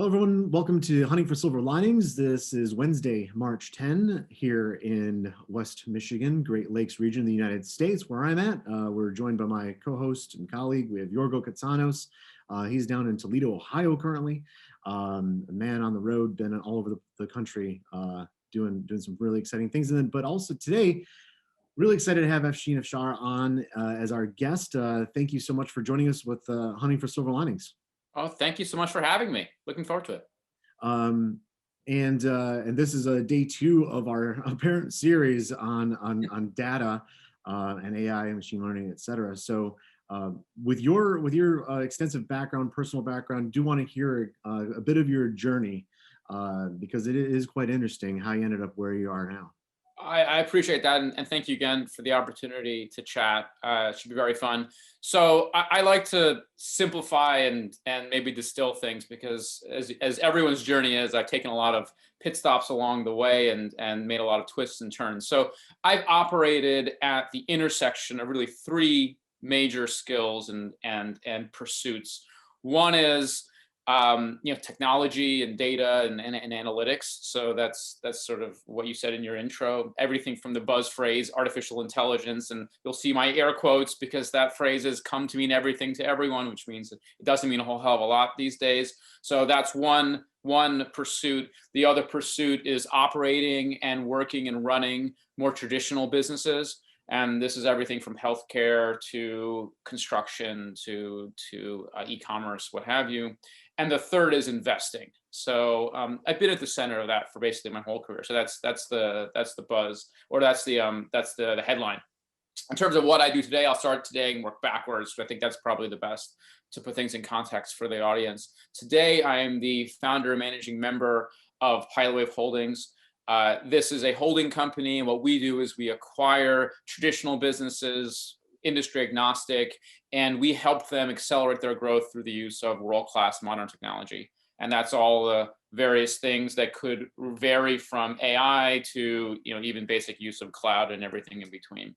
Hello, everyone. Welcome to Hunting for Silver Linings. This is Wednesday, March 10, here in West Michigan, Great Lakes region of the United States, where I'm at. We're joined by my co-host and colleague. We have Yorgo Katsanos. He's down in Toledo, Ohio currently. A man on the road, been all over the country, doing some really exciting things. But also today, really excited to have Afsheen Afshar on as our guest. Thank you so much for joining us with Hunting for Silver Linings. Oh, thank you so much for having me. Looking forward to it. Um, and this is a day 2 of our apparent series on data and AI and machine learning, et cetera. So with your extensive background, personal background, do want to hear a bit of your journey because it is quite interesting how you ended up where you are now. I appreciate that, and thank you again for the opportunity to chat. It should be very fun. So I like to simplify and maybe distill things because as everyone's journey is, I've taken a lot of pit stops along the way and made a lot of twists and turns. So I've operated at the intersection of really 3 major skills and pursuits. One is technology and data and analytics. So that's sort of what you said in your intro. Everything from the buzz phrase artificial intelligence, and you'll see my air quotes because that phrase has come to mean everything to everyone, which means it doesn't mean a whole hell of a lot these days. So that's one pursuit. The other pursuit is operating and working and running more traditional businesses. And this is everything from healthcare to construction to e-commerce, what have you. And the third is investing. So I've been at the center of that for basically my whole career. So that's the buzz, or that's the headline. In terms of what I do today, I'll start today and work backwards. I think that's probably the best to put things in context for the audience. Today, I am the founder and managing member of Pilotwave Holdings. This is a holding company, and what we do is we acquire traditional businesses, industry agnostic, and we help them accelerate their growth through the use of world-class modern technology. And that's all the various things that could vary from AI to even basic use of cloud and everything in between.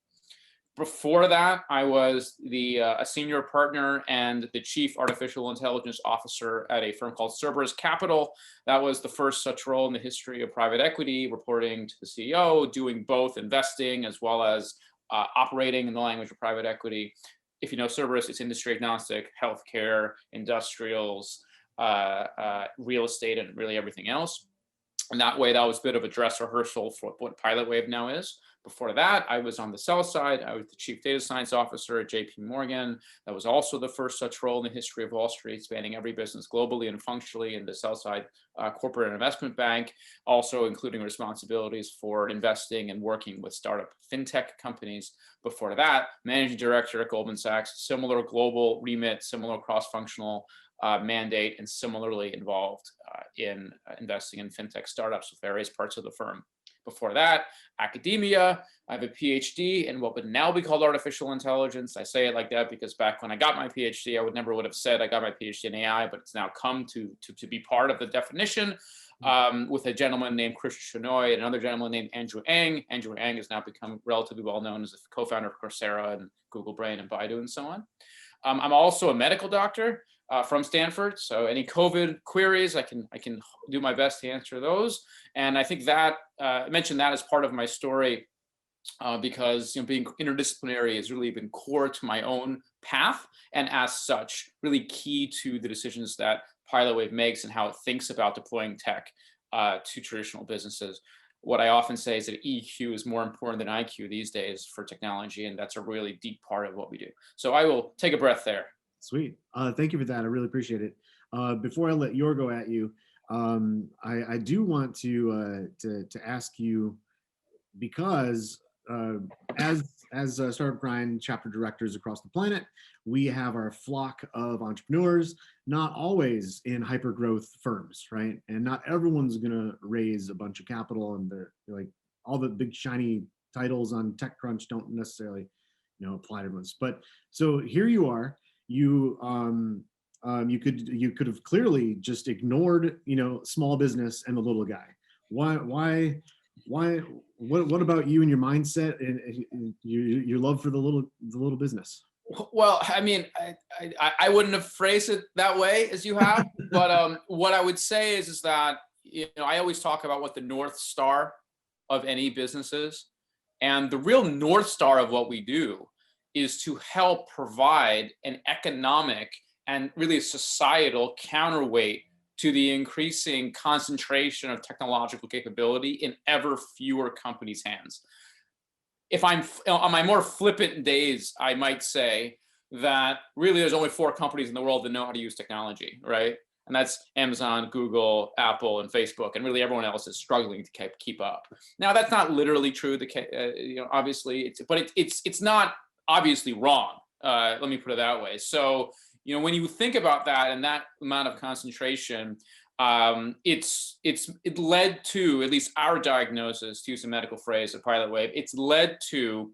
Before that, I was a senior partner and the chief artificial intelligence officer at a firm called Cerberus Capital. That was the first such role in the history of private equity, reporting to the CEO, doing both investing as well as operating in the language of private equity. If you know Cerberus, it's industry agnostic, healthcare, industrials, real estate, and really everything else. And that way, that was a bit of a dress rehearsal for what Pilotwave now is. Before that, I was on the sell side. I was the chief data science officer at JP Morgan. That was also the first such role in the history of Wall Street, spanning every business globally and functionally in the sell side corporate and investment bank, also including responsibilities for investing and working with startup fintech companies. Before that, managing director at Goldman Sachs, similar global remit, similar cross-functional mandate, and similarly involved in investing in fintech startups with various parts of the firm. Before that, academia. I have a PhD in what would now be called artificial intelligence. I say it like that because back when I got my PhD, I never would have said I got my PhD in AI, but it's now come to be part of the definition with a gentleman named Christian Shenoy and another gentleman named Andrew Ng. Andrew Ng has now become relatively well known as the co-founder of Coursera and Google Brain and Baidu and so on. I'm also a medical doctor from Stanford, so any COVID queries, I can do my best to answer those. And I think that I mentioned that as part of my story because being interdisciplinary has really been core to my own path, and as such, really key to the decisions that Pilotwave makes and how it thinks about deploying tech to traditional businesses. What I often say is that EQ is more important than IQ these days for technology, and that's a really deep part of what we do. So I will take a breath there. Sweet. Thank you for that. I really appreciate it. Before I let Yorgo at you, I do want to ask you, because as Startup Grind chapter directors across the planet, we have our flock of entrepreneurs, not always in hyper growth firms, right? And not everyone's gonna raise a bunch of capital, and they're like all the big shiny titles on TechCrunch don't necessarily apply to everyone's. But so here you are. You could have clearly just ignored small business and the little guy. Why what about you and your mindset and your love for the little business? Well, I mean, I wouldn't have phrased it that way as you have, but what I would say is that, I always talk about what the North Star of any business is. And the real North Star of what we do is to help provide an economic and really a societal counterweight to the increasing concentration of technological capability in ever fewer companies' hands. If I'm on my more flippant days, I might say that really there's only 4 companies in the world that know how to use technology, right? And that's Amazon, Google, Apple, and Facebook, and really everyone else is struggling to keep up. Now, that's not literally true. Obviously, but it's not obviously wrong. Let me put it that way. So, when you think about that and that amount of concentration, it led to, at least our diagnosis, to use a medical phrase, a pilot wave, it's led to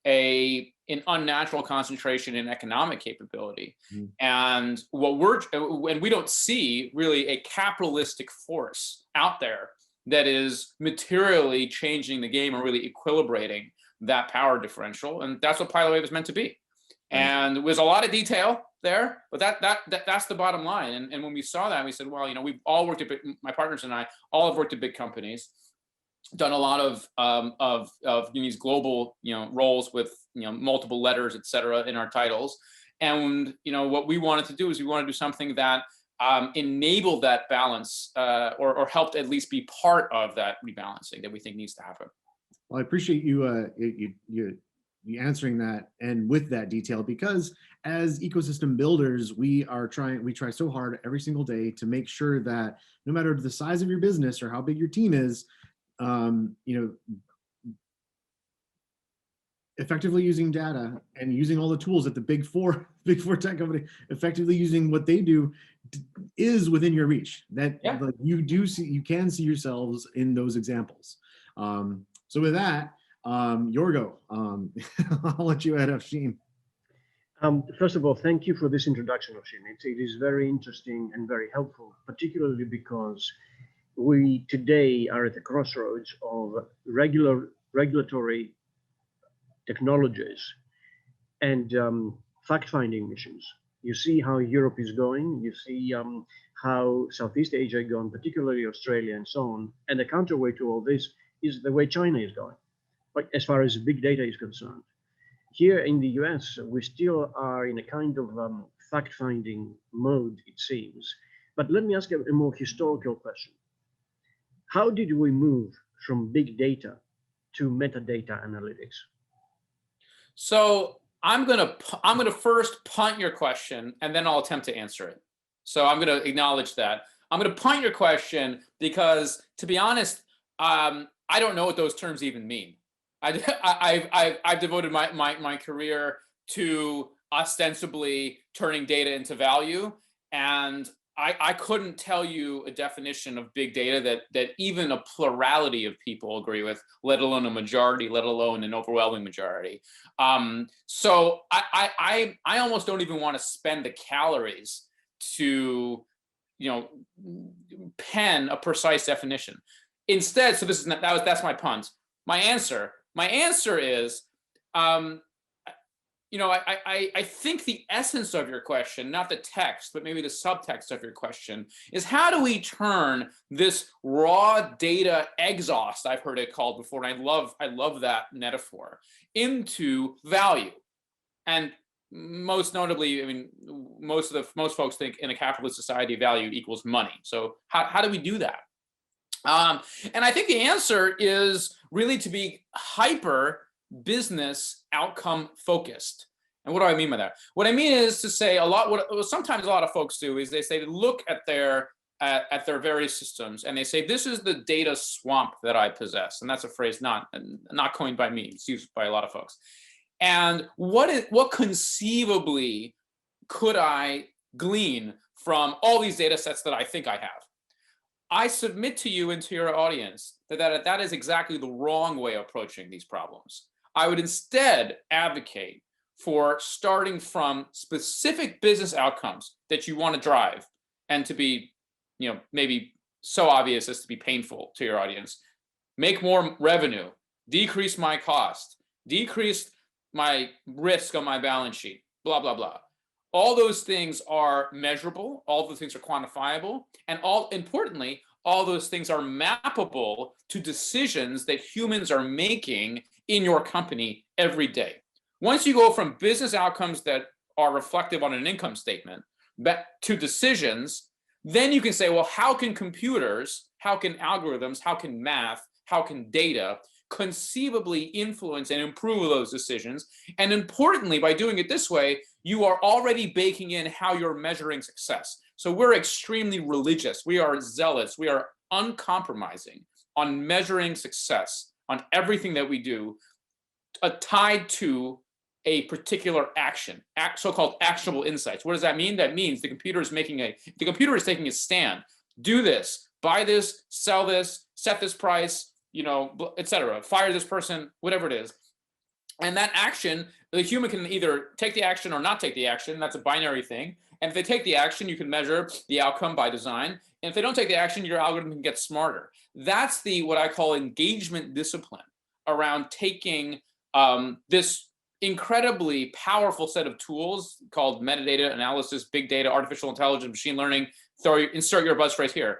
an unnatural concentration in economic capability. Mm. And we don't see really a capitalistic force out there that is materially changing the game or really equilibrating that power differential. And that's what pilot wave is meant to be. Right. And there's a lot of detail there, but that's the bottom line. And when we saw that, we said, well, we've all worked at my partners and I all have worked at big companies, done a lot of these global roles with multiple letters, et cetera, in our titles. And what we wanted to do is we wanted to do something that enabled that balance, or helped at least be part of that rebalancing that we think needs to happen. Well, I appreciate you answering that and with that detail, because as ecosystem builders, we try so hard every single day to make sure that no matter the size of your business or how big your team is, effectively using data and using all the tools that the big four tech company effectively using what they do is within your reach. That like, you can see yourselves in those examples. So with that, Yorgo, I'll let you add Afsheen. First of all, thank you for this introduction, Afsheen. It is very interesting and very helpful, particularly because we today are at the crossroads of regulatory technologies and fact-finding missions. You see how Europe is going, you see how Southeast Asia is going, particularly Australia and so on. And the counterweight to all this is the way China is going, like as far as big data is concerned. Here in the US, we still are in a kind of fact-finding mode, it seems. But let me ask a more historical question. How did we move from big data to metadata analytics? So I'm gonna first punt your question, and then I'll attempt to answer it. So I'm gonna acknowledge that. I'm gonna punt your question because, to be honest, I don't know what those terms even mean. I've devoted my career to ostensibly turning data into value, and I couldn't tell you a definition of big data that even a plurality of people agree with, let alone a majority, let alone an overwhelming majority. So I almost don't even want to spend the calories to pen a precise definition. Instead, so that's my punt. My answer is, I think the essence of your question, not the text, but maybe the subtext of your question, is how do we turn this raw data exhaust, I've heard it called before, and I love that metaphor, into value. And most notably, I mean, most folks think in a capitalist society, value equals money. So how do we do that? And I think the answer is really to be hyper business outcome focused. And what do I mean by that? What I mean is to say sometimes a lot of folks do is they say, look at their various systems and they say, this is the data swamp that I possess. And that's a phrase not coined by me, it's used by a lot of folks. And what conceivably could I glean from all these data sets that I think I have? I submit to you and to your audience that is exactly the wrong way of approaching these problems. I would instead advocate for starting from specific business outcomes that you want to drive and to be, maybe so obvious as to be painful to your audience. Make more revenue, decrease my cost, decrease my risk on my balance sheet. blah, blah, blah. All those things are measurable, all those things are quantifiable, and importantly, all those things are mappable to decisions that humans are making in your company every day. Once you go from business outcomes that are reflective on an income statement back to decisions, then you can say, well, how can computers, how can algorithms, how can math, how can data conceivably influence and improve those decisions? And importantly, by doing it this way, you are already baking in how you're measuring success. So we're extremely religious. We are zealots. We are uncompromising on measuring success on everything that we do, tied to a particular action, so-called actionable insights. What does that mean? That means the computer is taking a stand. Do this, buy this, sell this, set this price, etc. Fire this person, whatever it is. And that action, the human can either take the action or not take the action. That's a binary thing. And if they take the action, you can measure the outcome by design. And if they don't take the action, your algorithm can get smarter. That's what I call engagement discipline around taking this incredibly powerful set of tools called metadata analysis, big data, artificial intelligence, machine learning, insert your buzz phrase here,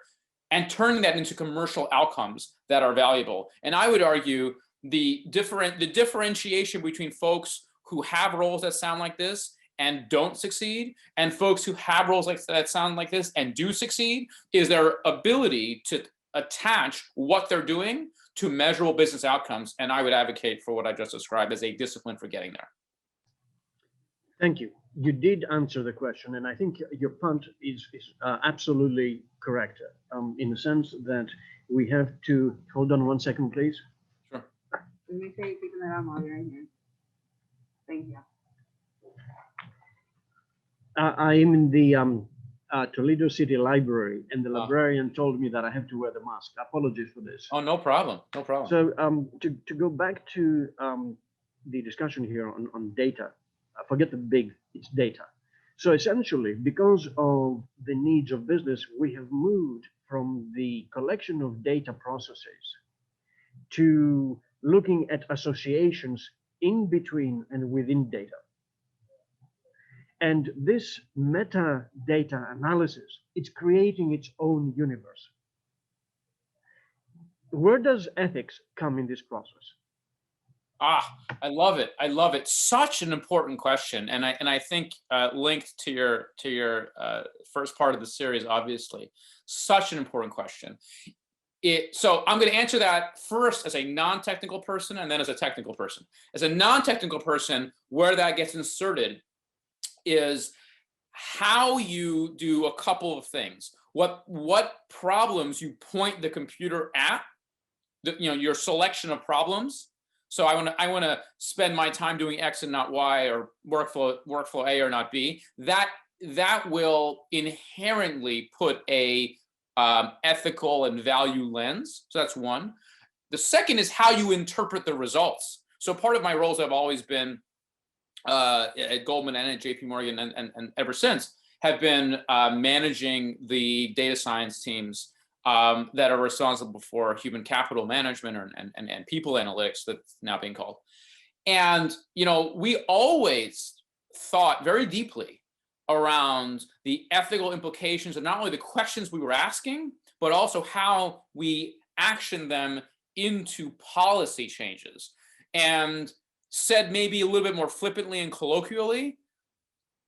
and turning that into commercial outcomes that are valuable. And I would argue the differentiation between folks who have roles that sound like this and don't succeed, and folks who have roles that sound like this and do succeed, is their ability to attach what they're doing to measurable business outcomes. And I would advocate for what I just described as a discipline for getting there. Thank you. You did answer the question, and I think your punt is absolutely correct, in the sense that we have to, hold on 1 second, please. Sure. Let me say, keeping that on right here. Thank you. I am in the Toledo City Library, and the librarian told me that I have to wear the mask. Apologies for this. Oh, no problem. No problem. So to go back to the discussion here on data, forget the big, it's data. So essentially, because of the needs of business, we have moved from the collection of data processes to looking at associations in between and within data. And this metadata analysis, it's creating its own universe. Where does ethics come in this process? I love it. I love it. Such an important question, and I think linked to your first part of the series, obviously, such an important question. So I'm going to answer that first as a non-technical person, and then as a technical person. As a non-technical person, where that gets inserted is how you do a couple of things. What problems you point the computer at, your selection of problems. So I want to spend my time doing X and not Y, or workflow A or not B. That will inherently put a ethical and value lens. So that's one. The second is how you interpret the results. So part of my roles have always been at Goldman and at JP Morgan and ever since have been managing the data science teams that are responsible for human capital management and people analytics, that's now being called. And we always thought very deeply around the ethical implications of not only the questions we were asking, but also how we action them into policy changes. And said maybe a little bit more flippantly and colloquially,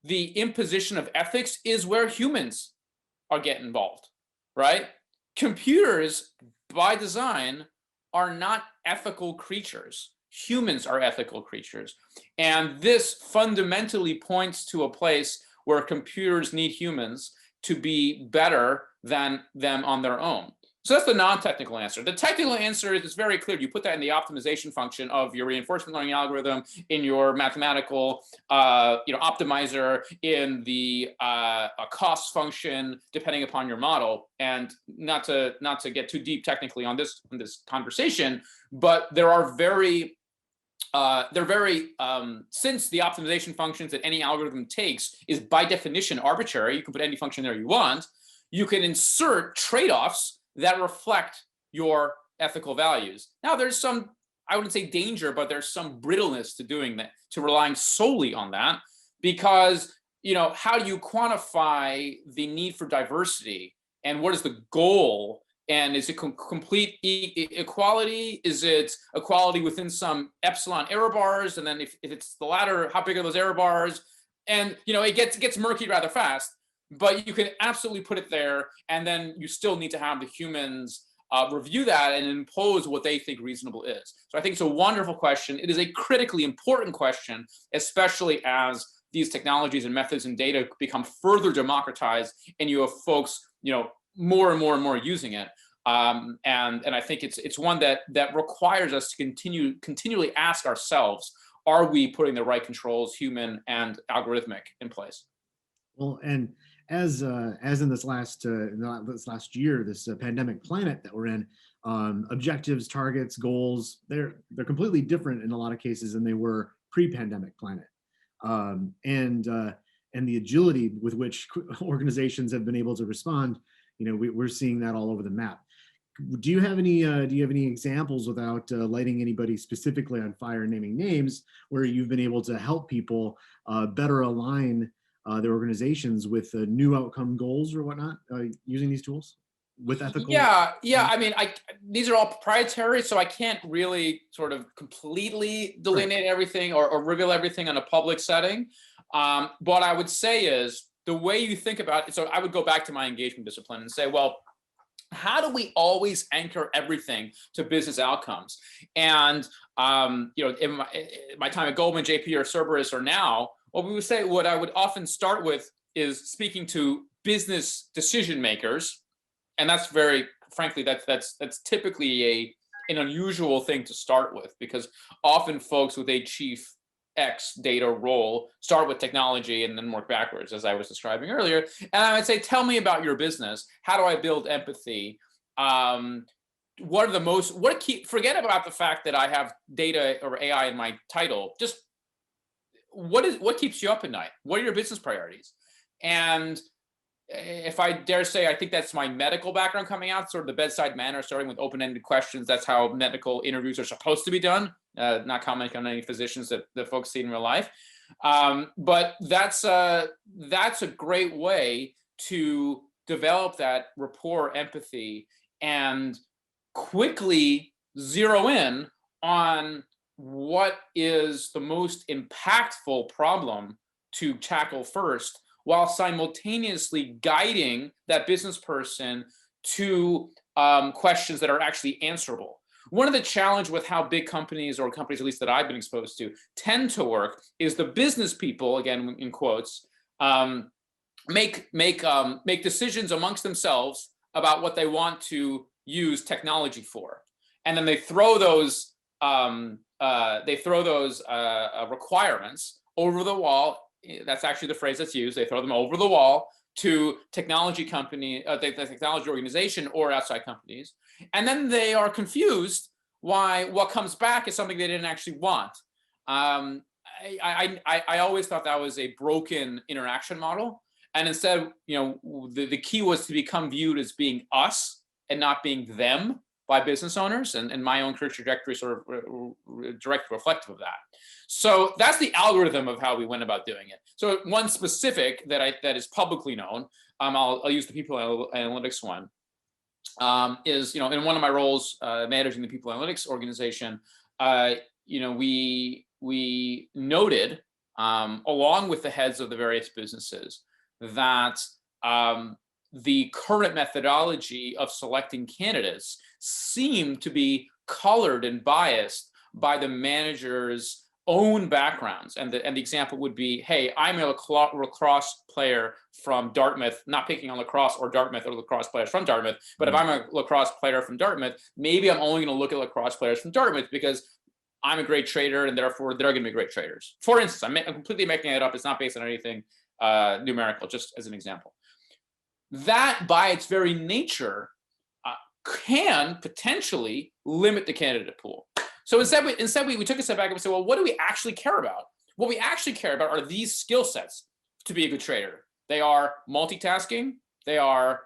the imposition of ethics is where humans are getting involved, right? Computers, by design, are not ethical creatures. Humans are ethical creatures. And this fundamentally points to a place where computers need humans to be better than them on their own. So that's the non-technical answer. The technical answer is very clear. You put that in the optimization function of your reinforcement learning algorithm, in your mathematical optimizer, in the cost function, depending upon your model. And not to get too deep technically on this conversation, but there are since the optimization functions that any algorithm takes is by definition arbitrary, you can put any function there you want, you can insert trade-offs that reflect your ethical values. Now there's some, I wouldn't say danger, but there's some brittleness to doing that, to relying solely on that. because, how do you quantify the need for diversity, and what is the goal? And is it complete equality? Is it equality within some epsilon error bars? And then if it's the latter, how big are those error bars? And it gets murky rather fast, but you can absolutely put it there, and then you still need to have the humans review that and impose what they think reasonable is. So I think it's a wonderful question. It is a critically important question, especially as these technologies and methods and data become further democratized, and you have folks, more and more and more using it. And I think it's one that requires us to continually ask ourselves, are we putting the right controls, human and algorithmic, in place? Well, and as in this last year, this pandemic planet that we're in, objectives, targets, goals, they're completely different in a lot of cases than they were pre-pandemic planet. And the agility with which organizations have been able to respond, we're seeing that all over the map. Do you have any examples, without lighting anybody specifically on fire and naming names, where you've been able to help people better align their organizations with new outcome goals or whatnot using these tools with ethical? Yeah. I mean, these are all proprietary, so I can't really sort of completely delineate everything or reveal everything in a public setting. What I would say is, the way you think about it, so I would go back to my engagement discipline and say, well, how do we always anchor everything to business outcomes? And in my time at Goldman, JP, or Cerberus, or now, what I would often start with is speaking to business decision makers, and that's very frankly that's typically an unusual thing to start with, because often folks with a chief X data role start with technology and then work backwards, as I was describing earlier. And I would say, tell me about your business. How do I build empathy? Forget about the fact that I have data or AI in my title. Just what keeps you up at night? What are your business priorities? And if I dare say, I think that's my medical background coming out, sort of the bedside manner, starting with open-ended questions. That's how medical interviews are supposed to be done. Not commenting on any physicians that folks see in real life. But that's a great way to develop that rapport, empathy, and quickly zero in on what is the most impactful problem to tackle first, while simultaneously guiding that business person to questions that are actually answerable. One of the challenges with how big companies, or companies at least that I've been exposed to, tend to work is the business people, again in quotes, make decisions amongst themselves about what they want to use technology for, and then they throw those requirements over the wall. That's actually the phrase that's used. They throw them over the wall to technology company, the technology organization, or outside companies, and then they are confused why what comes back is something they didn't actually want. I always thought that was a broken interaction model, and instead, the key was to become viewed as being us and not being them by business owners, and my own career trajectory sort of direct reflective of that. So that's the algorithm of how we went about doing it. So one specific that is publicly known, I'll use the people analytics one, is, in one of my roles managing the people analytics organization, we noted, along with the heads of the various businesses, that the current methodology of selecting candidates seemed to be colored and biased by the manager's own backgrounds. And the example would be, hey, I'm a lacrosse player from Dartmouth, not picking on lacrosse or Dartmouth or lacrosse players from Dartmouth, but if I'm a lacrosse player from Dartmouth, maybe I'm only going to look at lacrosse players from Dartmouth because I'm a great trader and therefore they're going to be great traders. For instance, I'm completely making it up. It's not based on anything numerical, just as an example. That by its very nature can potentially limit the candidate pool. So instead we took a step back and we said, well, what do we actually care about? What we actually care about are these skill sets to be a good trader. They are multitasking, they are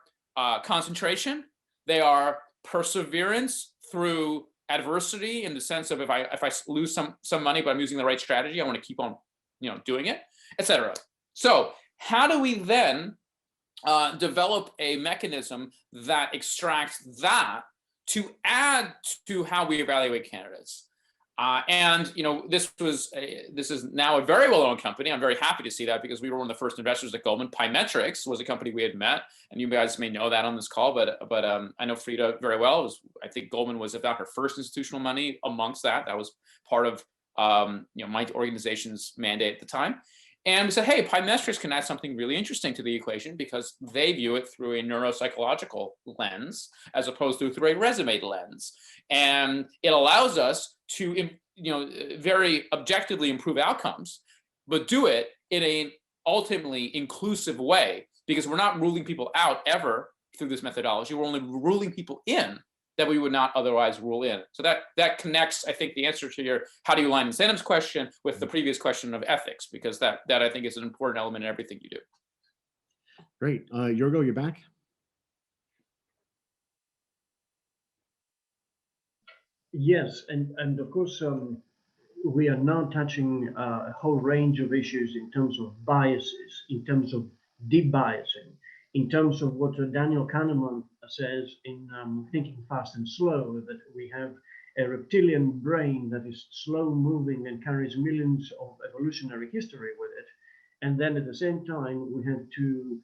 concentration, they are perseverance through adversity, in the sense of if I lose some money, but I'm using the right strategy, I want to keep on doing it, etc. So how do we then develop a mechanism that extracts that to add to how we evaluate candidates? And this is now a very well-known company. I'm very happy to see that, because we were one of the first investors at Goldman. Pymetrics was a company we had met, and you guys may know that on this call, but I know Frida very well. I think Goldman was, if not her first institutional money amongst that. That was part of my organization's mandate at the time. And we said, hey, Pymetrics can add something really interesting to the equation, because they view it through a neuropsychological lens as opposed to through a resume lens. And it allows us to very objectively improve outcomes, but do it in a ultimately inclusive way, because we're not ruling people out ever through this methodology. We're only ruling people in that we would not otherwise rule in. So that connects, I think, the answer to your how do you align incentives question with the previous question of ethics, because that I think is an important element in everything you do. Great. Yorgo, you're back. Yes, and of course, we are now touching a whole range of issues in terms of biases, in terms of debiasing, in terms of what Daniel Kahneman says in Thinking Fast and Slow, that we have a reptilian brain that is slow moving and carries millions of evolutionary history with it. And then at the same time, we have to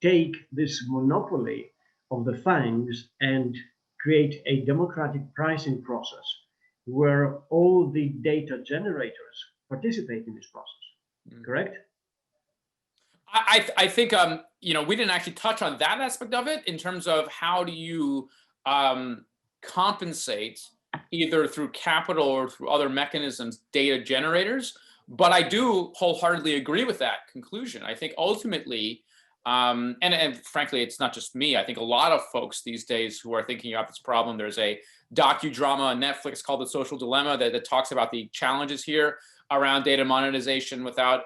take this monopoly of the FANGs and create a democratic pricing process where all the data generators participate in this process. Correct? I think we didn't actually touch on that aspect of it in terms of how do you compensate either through capital or through other mechanisms data generators, but I do wholeheartedly agree with that conclusion. I think ultimately, and frankly, it's not just me. I think a lot of folks these days who are thinking about this problem. There's a docudrama on Netflix called The Social Dilemma that talks about the challenges here around data monetization without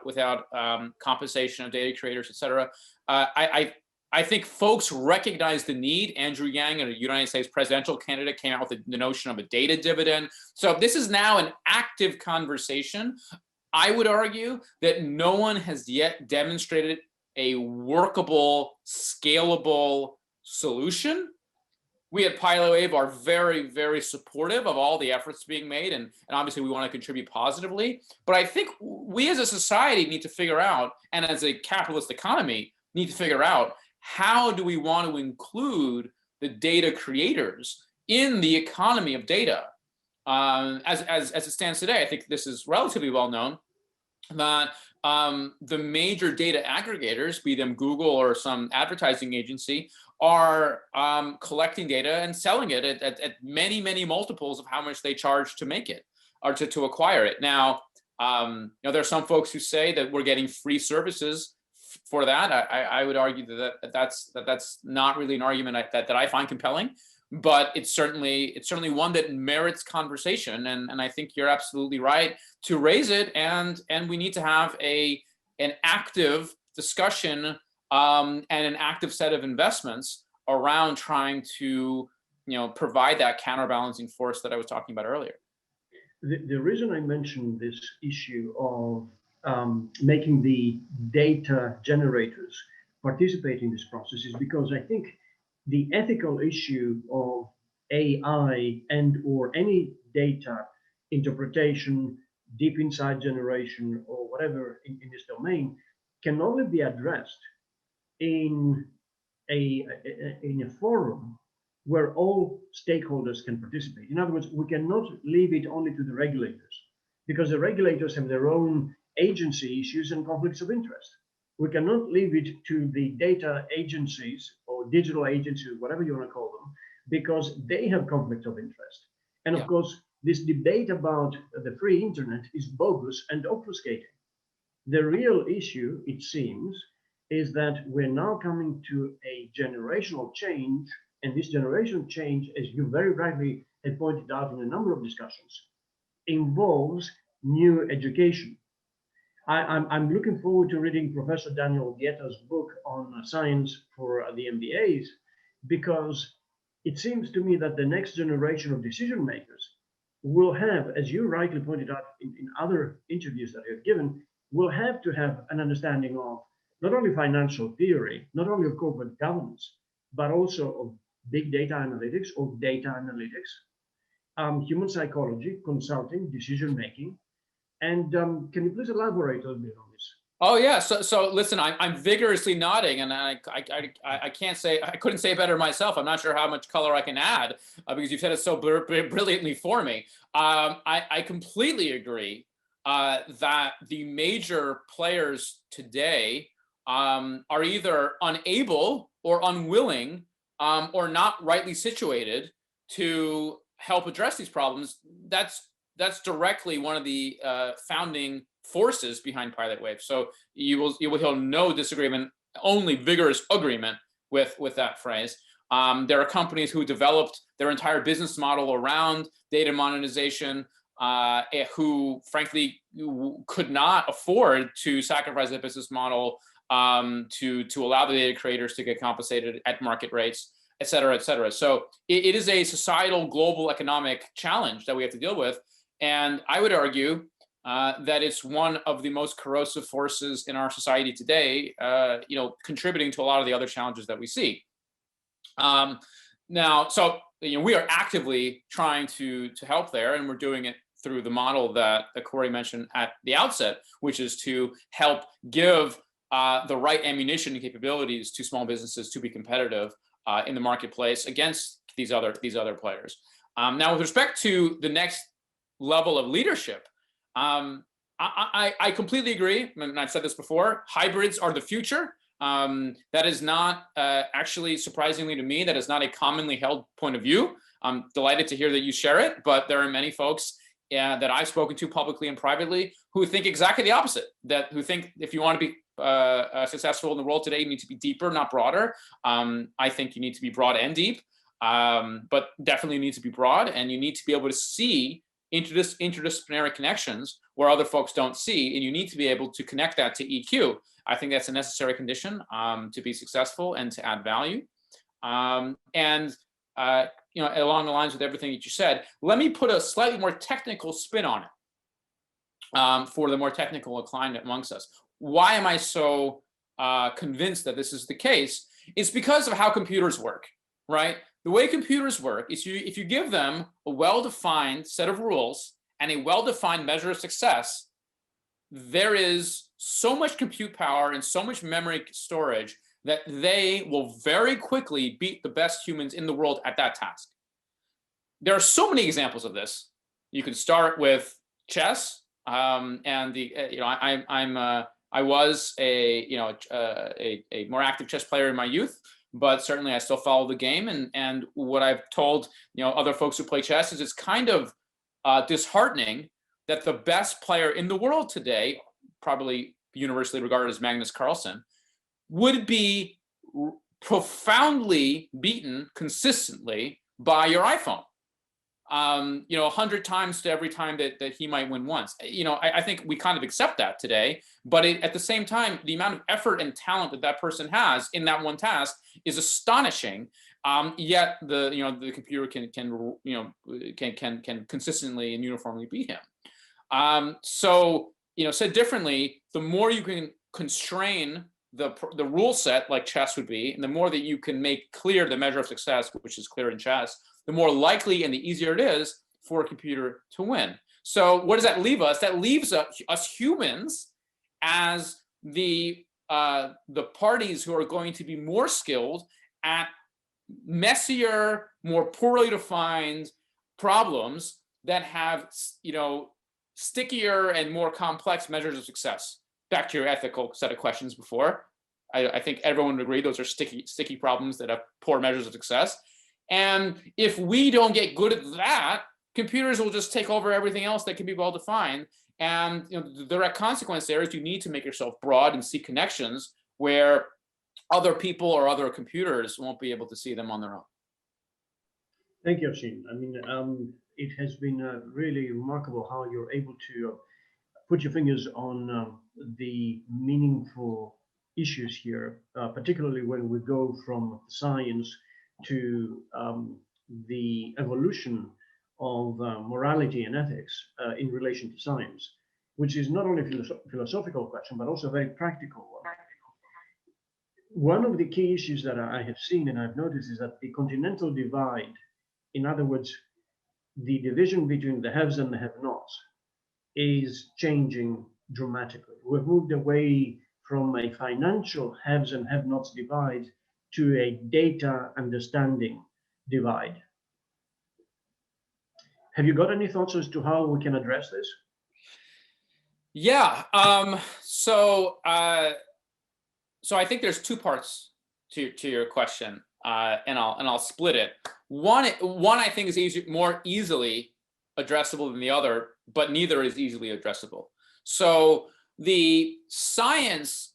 compensation of data creators, et cetera. I think folks recognize the need. Andrew Yang, a United States presidential candidate, came out with the notion of a data dividend. So this is now an active conversation. I would argue that no one has yet demonstrated a workable, scalable solution. We at PiloWave are very, very supportive of all the efforts being made, and obviously we want to contribute positively. But I think we as a society need to figure out, and as a capitalist economy, need to figure out how do we want to include the data creators in the economy of data. As it stands today, I think this is relatively well known that the major data aggregators, be them Google or some advertising agency, are collecting data and selling it at many, many multiples of how much they charge to make it or to acquire it. Now, there are some folks who say that we're getting free services for that. I would argue that's not really an argument that I find compelling, but it's certainly one that merits conversation. And I think you're absolutely right to raise it. And we need to have an active discussion and an active set of investments around trying to provide that counterbalancing force that I was talking about earlier. The reason I mentioned this issue of making the data generators participate in this process is because I think the ethical issue of AI and or any data interpretation, deep insight generation, or whatever in this domain can only be addressed in a forum where all stakeholders can participate. In other words, we cannot leave it only to the regulators, because the regulators have their own agency issues and conflicts of interest. We cannot leave it to the data agencies or digital agencies, whatever you want to call them, because they have conflicts of interest. And of course, this debate about the free internet is bogus and obfuscating. The real issue, it seems, is that we're now coming to a generational change, and this generational change, as you very rightly have pointed out in a number of discussions, involves new education. I'm looking forward to reading Professor Daniel Guetta's book on science for the MBAs, because it seems to me that the next generation of decision makers will have, as you rightly pointed out in other interviews that you have given, will have to have an understanding of not only financial theory, not only of corporate governance, but also of big data analytics or data analytics, human psychology, consulting, decision making. And can you please elaborate a little bit on this? Oh yeah. So listen, I'm vigorously nodding, and I can't say, I couldn't say it better myself. I'm not sure how much color I can add because you've said it so brilliantly for me. I completely agree that the major players today are either unable or unwilling or not rightly situated to help address these problems. That's directly one of the founding forces behind Pilot Wave. So you will hear no disagreement, only vigorous agreement with that phrase. There are companies who developed their entire business model around data monetization, who frankly could not afford to sacrifice their business model to allow the data creators to get compensated at market rates, et cetera, et cetera. So it is a societal global economic challenge that we have to deal with. And I would argue that it's one of the most corrosive forces in our society today, contributing to a lot of the other challenges that we see. Now, so we are actively trying to help there, and we're doing it through the model that Corey mentioned at the outset, which is to help give the right ammunition and capabilities to small businesses to be competitive in the marketplace against these other players. Now, with respect to the next level of leadership, I completely agree, and I've said this before, hybrids are the future. That is not actually, surprisingly to me, that is not a commonly held point of view. I'm delighted to hear that you share it, but there are many folks that I've spoken to publicly and privately who think exactly the opposite, who think if you want to be successful in the world today, you need to be deeper, not broader. I think you need to be broad and deep, but definitely need to be broad, and you need to be able to see interdisciplinary connections where other folks don't see, and you need to be able to connect that to EQ. I think that's a necessary condition to be successful and to add value. Along the lines with everything that you said, let me put a slightly more technical spin on it for the more technical inclined amongst us. Why am I so convinced that this is the case? It's because of how computers work, right? The way computers work is if you give them a well-defined set of rules and a well-defined measure of success, there is so much compute power and so much memory storage that they will very quickly beat the best humans in the world at that task. There are so many examples of this. You can start with chess, and I was a more active chess player in my youth, but certainly I still follow the game. And what I've told other folks who play chess is it's kind of disheartening that the best player in the world today, probably universally regarded as Magnus Carlsen, would be profoundly beaten consistently by your iPhone. 100 times to every time that he might win once. I think we kind of accept that today, but at the same time, the amount of effort and talent that person has in that one task is astonishing. Yet the computer can consistently and uniformly beat him. Said differently, the more you can constrain the rule set, like chess would be, and the more that you can make clear the measure of success, which is clear in chess, the more likely and the easier it is for a computer to win. So what does that leave us? That leaves us humans as the parties who are going to be more skilled at messier, more poorly defined problems that have stickier and more complex measures of success. Back to your ethical set of questions before. I think everyone would agree those are sticky problems that have poor measures of success. And if we don't get good at that, computers will just take over everything else that can be well defined. And the direct consequence there is you need to make yourself broad and see connections where other people or other computers won't be able to see them on their own. Thank you, Afsheen. I mean, it has been really remarkable how you're able to put your fingers on the meaningful issues here, particularly when we go from science to the evolution of morality and ethics in relation to science. which is not only a philosophical question, but also a very practical one. One of the key issues that I have seen and I've noticed is that the continental divide, in other words, the division between the haves and the have-nots, is changing dramatically. We've moved away from a financial haves and have-nots divide to a data understanding divide. Have you got any thoughts as to how we can address this? Yeah. So I think there's two parts to your question, and I'll split it. One I think is more easily addressable than the other, but neither is easily addressable. So the science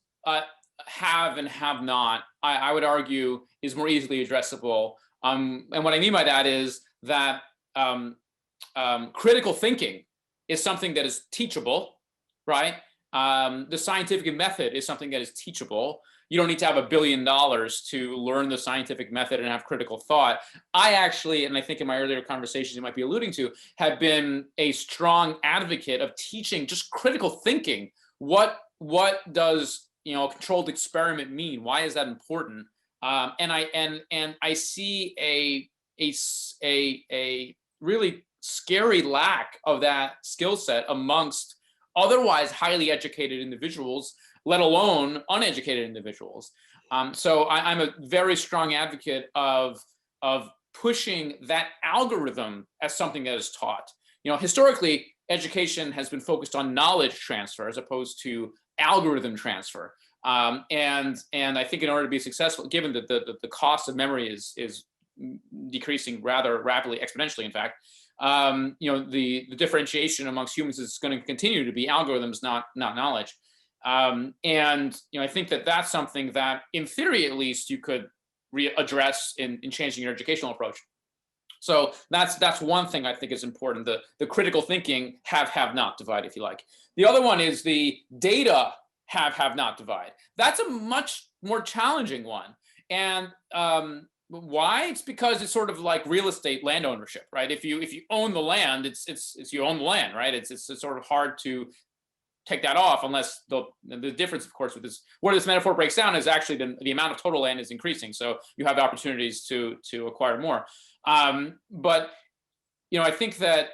have and have not, I would argue, is more easily addressable. And what I mean by that is that critical thinking is something that is teachable, right? The scientific method is something that is teachable. You don't need to have $1 billion to learn the scientific method and have critical thought. I actually, and I think in my earlier conversations you might be alluding to, have been a strong advocate of teaching just critical thinking. What does a controlled experiment mean? Why is that important? And I see a really scary lack of that skill set amongst otherwise highly educated individuals, let alone uneducated individuals. So I'm a very strong advocate of pushing that algorithm as something that is taught. Historically, education has been focused on knowledge transfer as opposed to algorithm transfer. And I think in order to be successful, given that the cost of memory is decreasing rather rapidly, exponentially, in fact, the differentiation amongst humans is going to continue to be algorithms, not knowledge. And I think that that's something that, in theory at least, you could address in changing your educational approach. So that's one thing I think is important, the critical thinking have not divide, if you like. The other one is the data have not divide. That's a much more challenging one. And why? It's because it's sort of like real estate, land ownership, right? If you own the land, it's you own the land, right? It's sort of hard to take that off unless the difference, of course, with this, where this metaphor breaks down is actually the amount of total land is increasing. So you have opportunities to acquire more. But I think that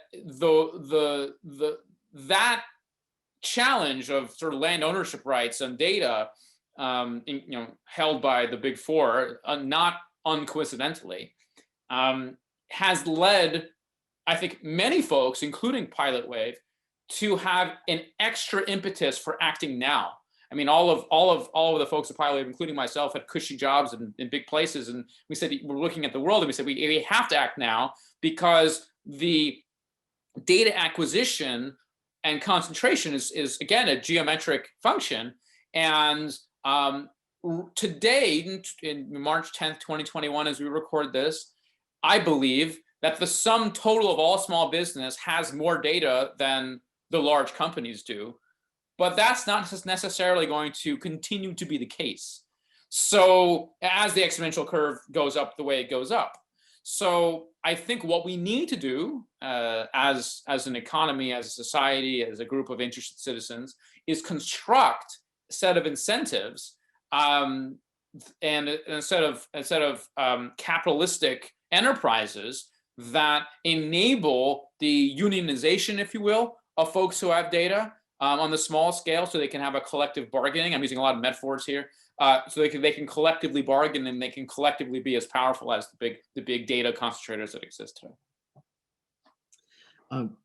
that challenge of sort of land ownership rights and data, held by the big four, not uncoincidentally, has led, I think, many folks, including Pilot Wave, to have an extra impetus for acting now. I mean, all of the folks at Pilot Wave, including myself, had cushy jobs in big places, and we said we're looking at the world, and we said we have to act now because the data acquisition and concentration is again a geometric function. And today, in March 10th, 2021, as we record this, I believe that the sum total of all small business has more data than the large companies do, but that's not necessarily going to continue to be the case. So as the exponential curve goes up the way it goes up. So I think what we need to do as an economy, as a society, as a group of interested citizens, is construct a set of incentives and instead of capitalistic enterprises that enable the unionization, if you will, of folks who have data on the small scale, so they can have a collective bargaining. I'm using a lot of metaphors here, so they can collectively bargain, and they can collectively be as powerful as the big data concentrators that exist today. I'm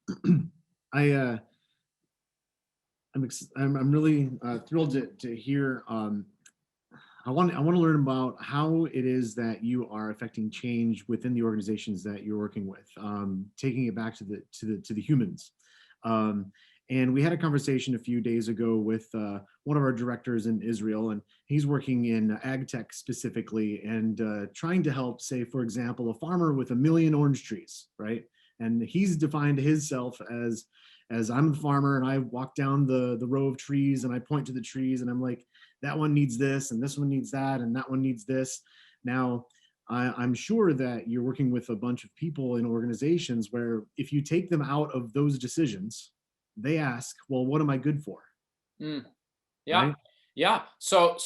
really thrilled to hear. I want to learn about how it is that you are affecting change within the organizations that you're working with, taking it back to the humans. And we had a conversation a few days ago with one of our directors in Israel, and he's working in ag tech specifically, and trying to help, say, for example, a farmer with 1 million orange trees, right? And he's defined himself as I'm the farmer, and I walk down the row of trees, and I point to the trees, and I'm like, that one needs this, and this one needs that, and that one needs this. Now, I'm sure that you're working with a bunch of people in organizations where if you take them out of those decisions, they ask, well, what am I good for? Mm. Yeah. Right? Yeah. So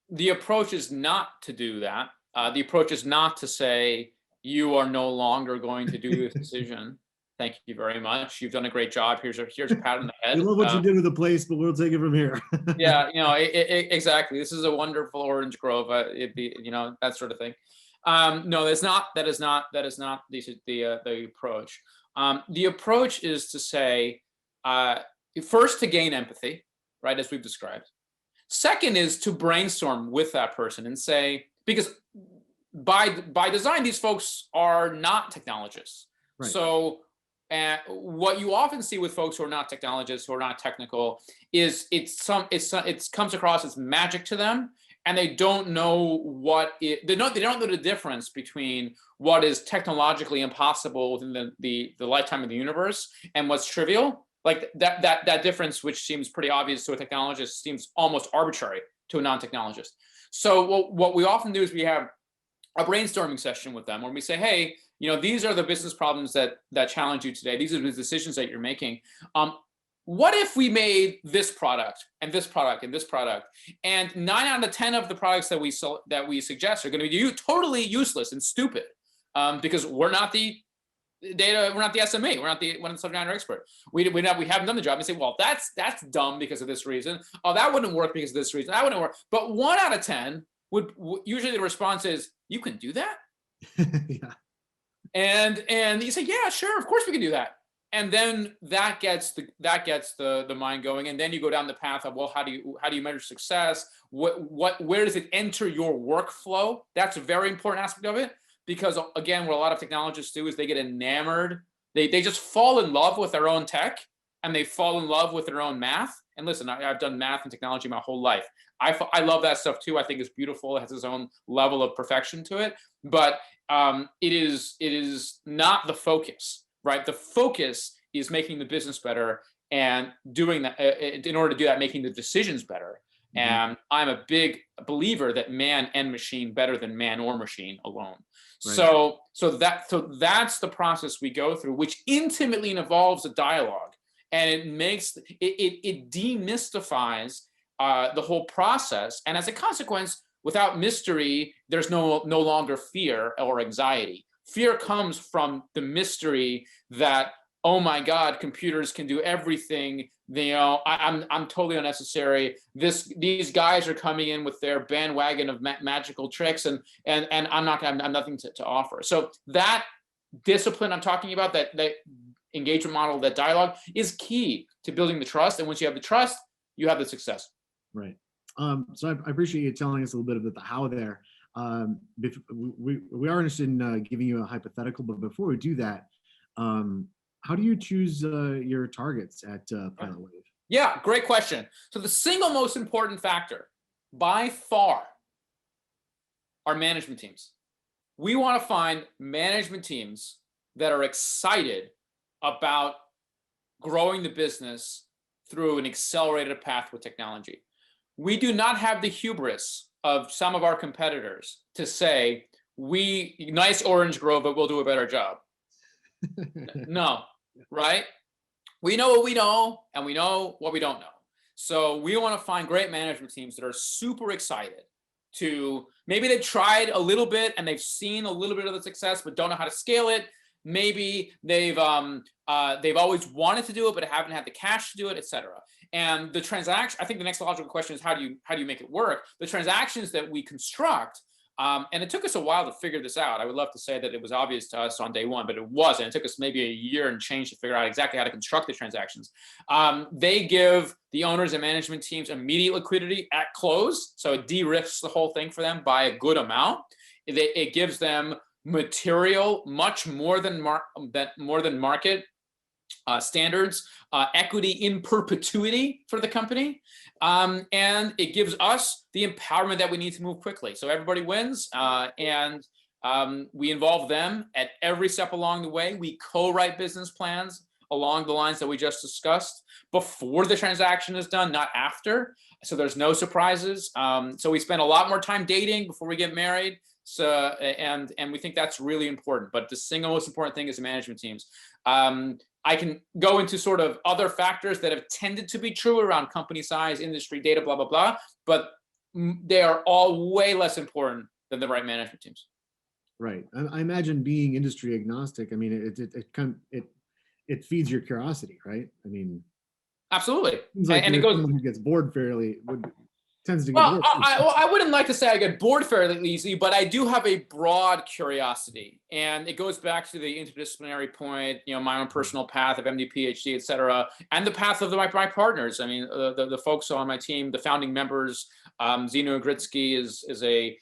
the approach is not to do that. The approach is not to say you are no longer going to do this decision. Thank you very much. You've done a great job. Here's a pat on the head. We love what you did with the place, but we'll take it from here. Yeah, exactly. This is a wonderful orange grove. It'd be, that sort of thing. No, that's not. That is not the approach. The approach is to say, first, to gain empathy, right, as we've described. Second is to brainstorm with that person and say, because by design, these folks are not technologists. Right. So what you often see with folks who are not technologists, who are not technical, is it comes across as magic to them, and they don't know they don't know the difference between what is technologically impossible within the lifetime of the universe and what's trivial. Like that difference, which seems pretty obvious to a technologist, seems almost arbitrary to a non-technologist. So what we often do is we have a brainstorming session with them where we say, hey, these are the business problems that challenge you today. These are the decisions that you're making. What if we made this product and this product and this product, and 9 out of 10 of the products that we suggest are going to be totally useless and stupid, because we're not the data, we're not the SME, we're not the subject matter expert. We haven't done the job. And say, well, that's dumb because of this reason. Oh, that wouldn't work because of this reason. That wouldn't work. But 1 out of 10 would usually the response is, you can do that. Yeah. And you say, yeah, sure, of course we can do that. And then that gets the mind going. And then you go down the path of, well, how do you measure success? Where does it enter your workflow? That's a very important aspect of it, because again, what a lot of technologists do is they get enamored. They just fall in love with their own tech, and they fall in love with their own math. And listen, I've done math and technology my whole life. I love that stuff too. I think it's beautiful. It has its own level of perfection to it. But it is not the focus, right? The focus is making the business better and doing that. In order to do that, making the decisions better. Mm-hmm. And I'm a big believer that man and machine better than man or machine alone. Right. So that's the process we go through, which intimately involves a dialogue, and it demystifies the whole process. And as a consequence, without mystery, there's no longer fear or anxiety. Fear comes from the mystery that, oh my God, computers can do everything. I'm totally unnecessary. These guys are coming in with their bandwagon of magical tricks, and I'm nothing to offer. So that discipline I'm talking about, that engagement model, that dialogue, is key to building the trust. And once you have the trust, you have the success. Right. So I appreciate you telling us a little bit about the how there. We are interested in giving you a hypothetical, but before we do that, how do you choose your targets at Pilot Wave? Yeah, great question. So the single most important factor by far are management teams. We want to find management teams that are excited about growing the business through an accelerated path with technology. We do not have the hubris of some of our competitors to say, nice orange grove, but we'll do a better job. No, right? We know what we know, and we know what we don't know. So we want to find great management teams that are super excited to, maybe they've tried a little bit and they've seen a little bit of the success, but don't know how to scale it. Maybe they've always wanted to do it, but haven't had the cash to do it, et cetera. And the transaction, I think the next logical question is, how do you make it work? The transactions that we construct, and it took us a while to figure this out. I would love to say that it was obvious to us on day one, but it wasn't. It took us maybe a year and change to figure out exactly how to construct the transactions. They give the owners and management teams immediate liquidity at close, so it de-risks the whole thing for them by a good amount. It gives them material, much more than market standards, equity in perpetuity for the company, and it gives us the empowerment that we need to move quickly. So everybody wins, and we involve them at every step along the way. We co-write business plans along the lines that we just discussed before the transaction is done, not after. So there's no surprises. So we spend a lot more time dating before we get married. So and we think that's really important. But the single most important thing is the management teams. I can go into sort of other factors that have tended to be true around company size, industry, data, blah, blah, blah. But they are all way less important than the right management teams. Right. I imagine being industry agnostic. I mean, it feeds your curiosity, right? I mean, Absolutely. seems like And it you're goes, someone who gets bored tends to get well, bored. I wouldn't like to say I get bored fairly easily, but I do have a broad curiosity. And it goes back to the interdisciplinary point, my own personal path of MD, PhD, et cetera, and the path of my partners. I mean, the folks on my team, the founding members, Zeno Gritsky is a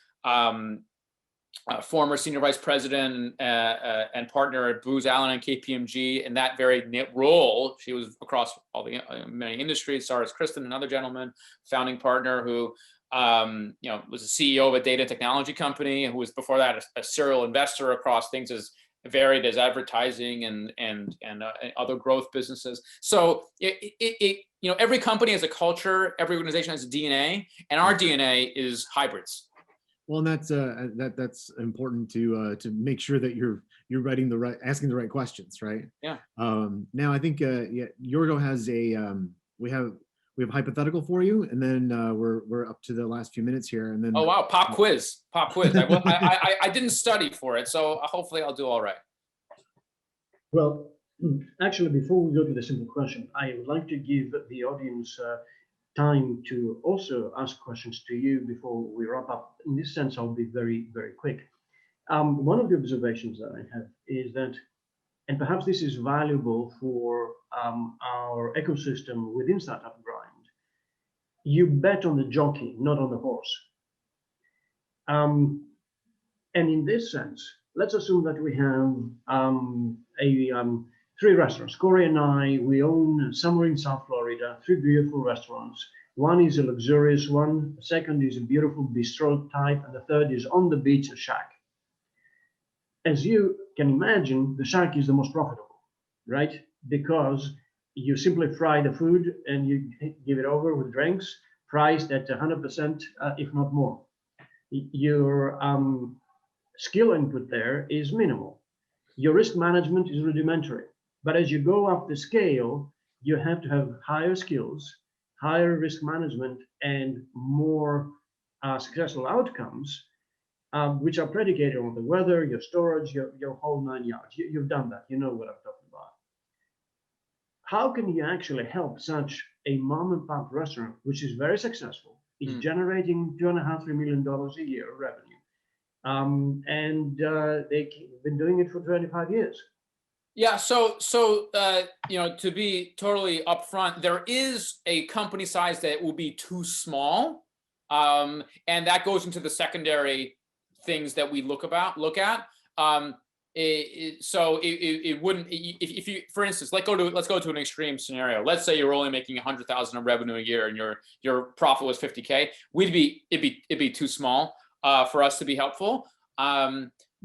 former senior vice president and partner at Booz Allen and KPMG in that very role. She was across all the many industries. So is Kristen, another gentleman, founding partner who was a CEO of a data technology company, who was before that a serial investor across things as varied as advertising and other growth businesses. So every company has a culture, every organization has a DNA, and our DNA is hybrids. Well, and that's important to make sure that you're asking the right questions, right? Yeah. Now I think Yorgo has we have a hypothetical for you, and then we're up to the last few minutes here, and then oh wow, pop quiz. I didn't study for it, so hopefully I'll do all right. Well, actually, before we go to the simple question, I would like to give the audience time to also ask questions to you before we wrap up. In this sense, I'll be very, very quick. One of the observations that I have is that, and perhaps this is valuable for our ecosystem within Startup Grind, you bet on the jockey, not on the horse. And in this sense, let's assume that we have 3 restaurants. Corey and I, we own somewhere in South Florida, 3 beautiful restaurants. One is a luxurious one, the second is a beautiful bistro type, and the third is on the beach, a shack. As you can imagine, the shack is the most profitable, right? Because you simply fry the food and you give it over with drinks, priced at 100%, if not more. Your skill input there is minimal. Your risk management is rudimentary. But as you go up the scale, you have to have higher skills, higher risk management, and more successful outcomes, which are predicated on the weather, your storage, your whole 9 yards. You've done that. You know what I'm talking about. How can you actually help such a mom and pop restaurant, which is very successful, is generating $2.5–3 million a year of revenue, and they've been doing it for 25 years? Yeah, so to be totally upfront, there is a company size that will be too small, and that goes into the secondary things that we look at. So it wouldn't, if you, for instance, let's go to an extreme scenario. Let's say you're only making 100,000 of revenue a year and your profit was 50K. It'd be too small for us to be helpful.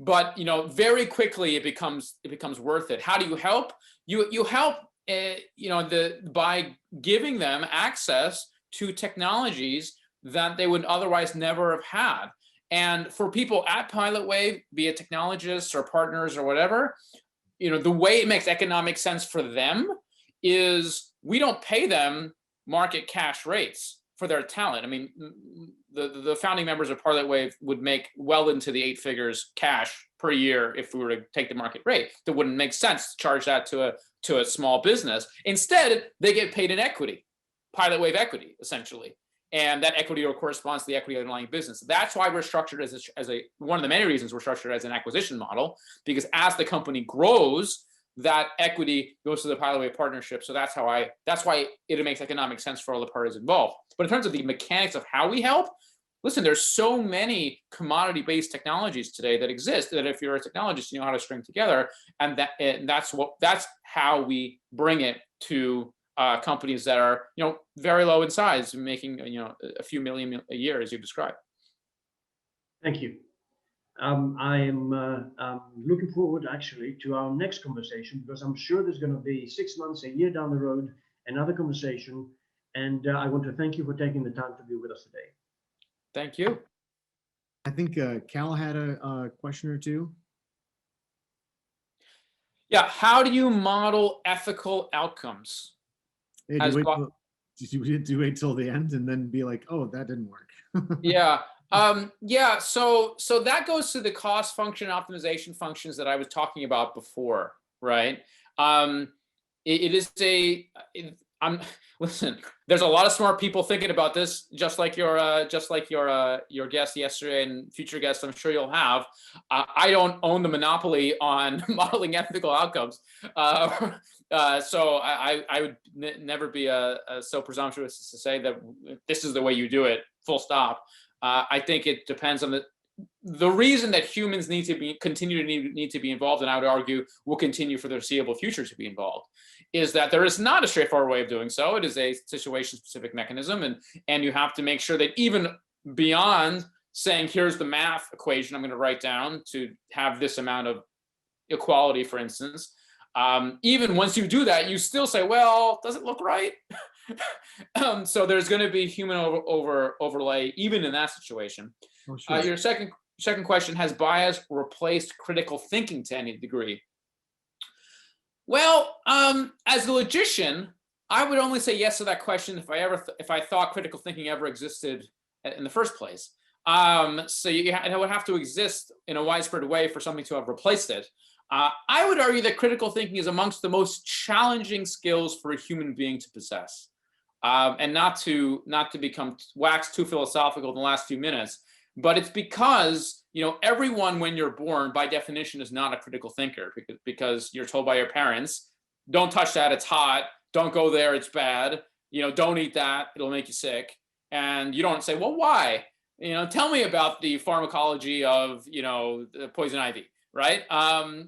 But very quickly it becomes worth it. How do you help? You help by giving them access to technologies that they would otherwise never have had. And for people at Pilot Wave, be it technologists or partners or whatever, the way it makes economic sense for them is we don't pay them market cash rates for their talent. I mean, the founding members of Pilot Wave would make well into the 8 figures cash per year if we were to take the market rate. That wouldn't make sense to charge that to a small business. Instead, they get paid in equity, Pilot Wave equity, essentially. And that equity corresponds to the equity of the underlying business. That's why we're structured as one of the many reasons we're structured as an acquisition model, because as the company grows, that equity goes to the Pilot Wave partnership. So that's why it makes economic sense for all the parties involved. But in terms of the mechanics of how we help, listen, there's so many commodity-based technologies today that exist that if you're a technologist, you know how to string together, and that's how we bring it to companies that are very low in size, making a few million a year, as you described. Thank you. I am looking forward actually to our next conversation, because I'm sure there's going to be 6 months, a year down the road, another conversation, and I want to thank you for taking the time to be with us today. Thank you. I think Cal had a question or two. Yeah, how do you model ethical outcomes? Hey, As did you wait till the end and then be like, oh, that didn't work? Yeah. Yeah. So that goes to the cost function optimization functions that I was talking about before, right? It is I'm listen. There's a lot of smart people thinking about this, just like your guest yesterday and future guests. I'm sure you'll have. I don't own the monopoly on modeling ethical outcomes, so I would never be so presumptuous to say that this is the way you do it. Full stop. I think it depends on the reason that humans continue to need to be involved, and I would argue will continue for the foreseeable future to be involved, is that there is not a straightforward way of doing so. It is a situation-specific mechanism, and you have to make sure that even beyond saying, here's the math equation I'm going to write down to have this amount of equality, for instance, even once you do that, you still say, well, does it look right? So there's going to be human overlay even in that situation. Oh, sure. Your second question, has bias replaced critical thinking to any degree? Well, as a logician, I would only say yes to that question if I thought critical thinking ever existed in the first place. So it would have to exist in a widespread way for something to have replaced it. I would argue that critical thinking is amongst the most challenging skills for a human being to possess. And not to become wax too philosophical in the last few minutes, but it's because everyone when you're born by definition is not a critical thinker, because you're told by your parents, don't touch that, it's hot, don't go there, it's bad, don't eat that, it'll make you sick. And you don't say, well, why? Tell me about the pharmacology of the poison ivy. Right?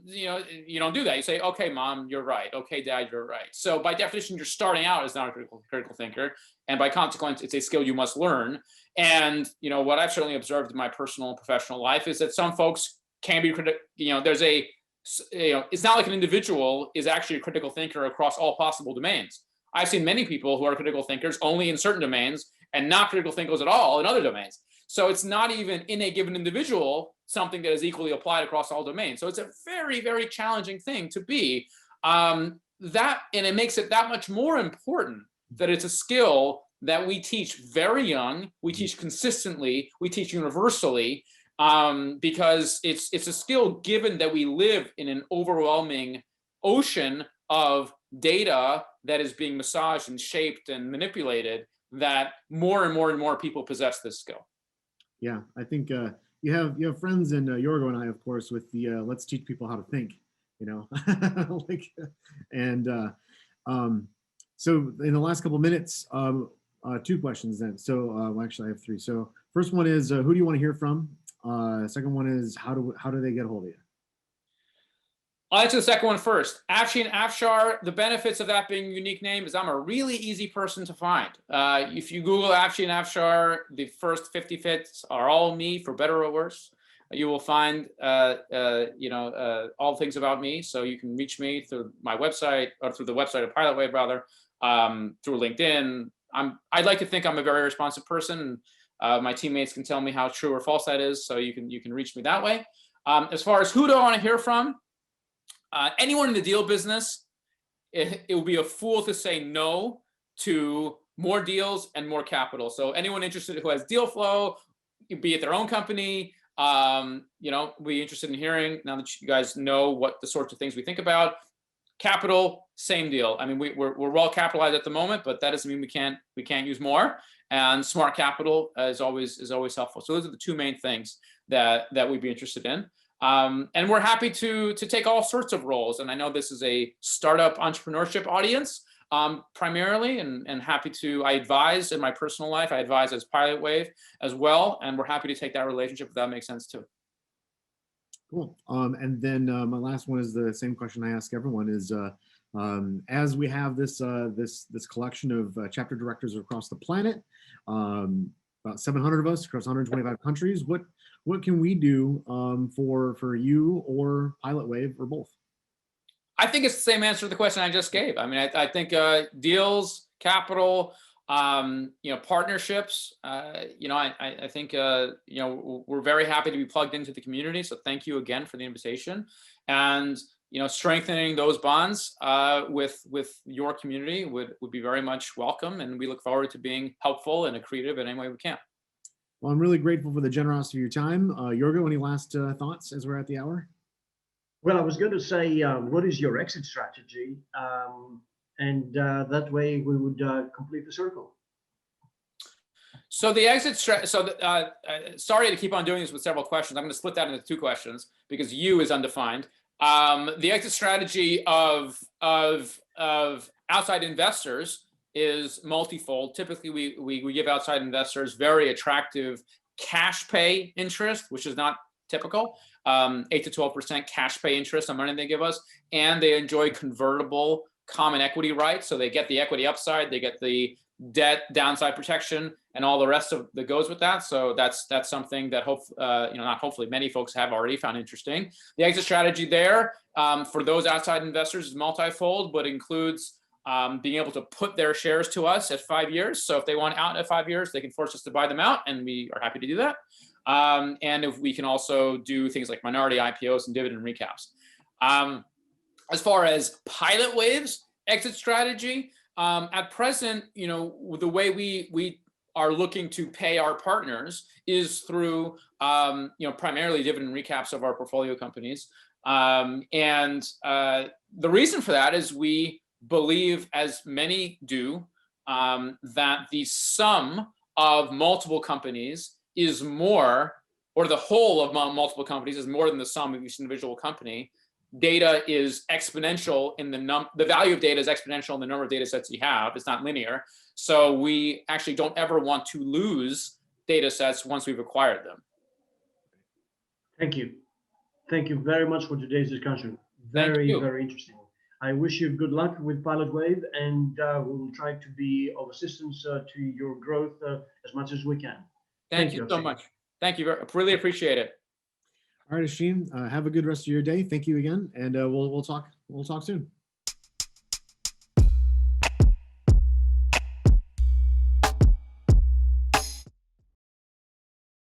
You don't do that. You say, okay, mom, you're right. Okay, dad, you're right. So by definition, you're starting out as not a critical thinker. And by consequence, it's a skill you must learn. And, what I've certainly observed in my personal and professional life is that some folks can be critical. It's not like an individual is actually a critical thinker across all possible domains. I've seen many people who are critical thinkers only in certain domains and not critical thinkers at all in other domains. So it's not even in a given individual something that is equally applied across all domains. So it's a very, very challenging thing to be. And it makes it that much more important that it's a skill that we teach very young, we teach consistently, we teach universally, because it's a skill given that we live in an overwhelming ocean of data that is being massaged and shaped and manipulated, that more and more and more people possess this skill. Yeah, I think you have friends, and Yorgo and I, of course, with the let's teach people how to think, so in the last couple of minutes, two questions then. So actually, I have three. So first one is, who do you want to hear from? Second one is, how do they get a hold of you? I'll answer the second one first. Afsheen Afshar, the benefits of that being a unique name is I'm a really easy person to find. If you Google Afsheen Afshar, the first 50 fits are all me, for better or worse. You will find all things about me. So you can reach me through my website, or through the website of Pilot Wave, rather, through LinkedIn. I'd like to think I'm a very responsive person. My teammates can tell me how true or false that is, so you can reach me that way. As far as who do I want to hear from? Anyone in the deal business, it would be a fool to say no to more deals and more capital. So anyone interested who has deal flow, be it their own company, be interested in hearing, now that you guys know what the sorts of things we think about. Capital, same deal. I mean, we're well capitalized at the moment, but that doesn't mean we can't use more. And smart capital is always helpful. So those are the two main things that we'd be interested in. And we're happy to take all sorts of roles. And I know this is a startup entrepreneurship audience, primarily, and happy to, I advise in my personal life, I advise as Pilot Wave as well. And we're happy to take that relationship if that makes sense too. Cool. And then my last one is the same question I ask everyone is, as we have this collection of chapter directors across the planet, about 700 of us across 125 countries, what can we do for you or Pilot Wave or both? I think it's the same answer to the question I just gave. I mean, I think deals, capital, partnerships. I think we're very happy to be plugged into the community. So thank you again for the invitation. And strengthening those bonds with your community would be very much welcome, and we look forward to being helpful and accretive in any way we can. Well, I'm really grateful for the generosity of your time. Yorgo, any last thoughts as we're at the hour? Well, I was going to say, what is your exit strategy? And that way we would complete the circle. So the exit strategy, sorry to keep on doing this with several questions. I'm going to split that into 2 questions because you is undefined. The exit strategy of outside investors is multifold. Typically, we give outside investors very attractive cash pay interest, which is not typical, 8 to 12% cash pay interest on money they give us, and they enjoy convertible common equity rights. So they get the equity upside, they get the debt downside protection, and all the rest of that goes with that. So that's something that not hopefully many folks have already found interesting. The exit strategy there for those outside investors is multifold, but includes being able to put their shares to us at 5 years. So if they want out at 5 years, they can force us to buy them out, and we are happy to do that. And if we can also do things like minority IPOs and dividend recaps. As far as pilot waves exit strategy, at present, the way we are looking to pay our partners is through, primarily dividend recaps of our portfolio companies. And the reason for that is we believe, as many do, that the sum of multiple companies is more, or the whole of multiple companies is more than the sum of each individual company. Data is exponential in the value of data is exponential in the number of data sets you have. It's not linear. So we actually don't ever want to lose data sets once we've acquired them. Thank you. Thank you very much for today's discussion. Very interesting. I wish you good luck with Pilot Wave, and we will try to be of assistance to your growth as much as we can. Thank you so much. Thank you. Really appreciate it. All right, Afsheen, have a good rest of your day. Thank you again, and we'll talk soon.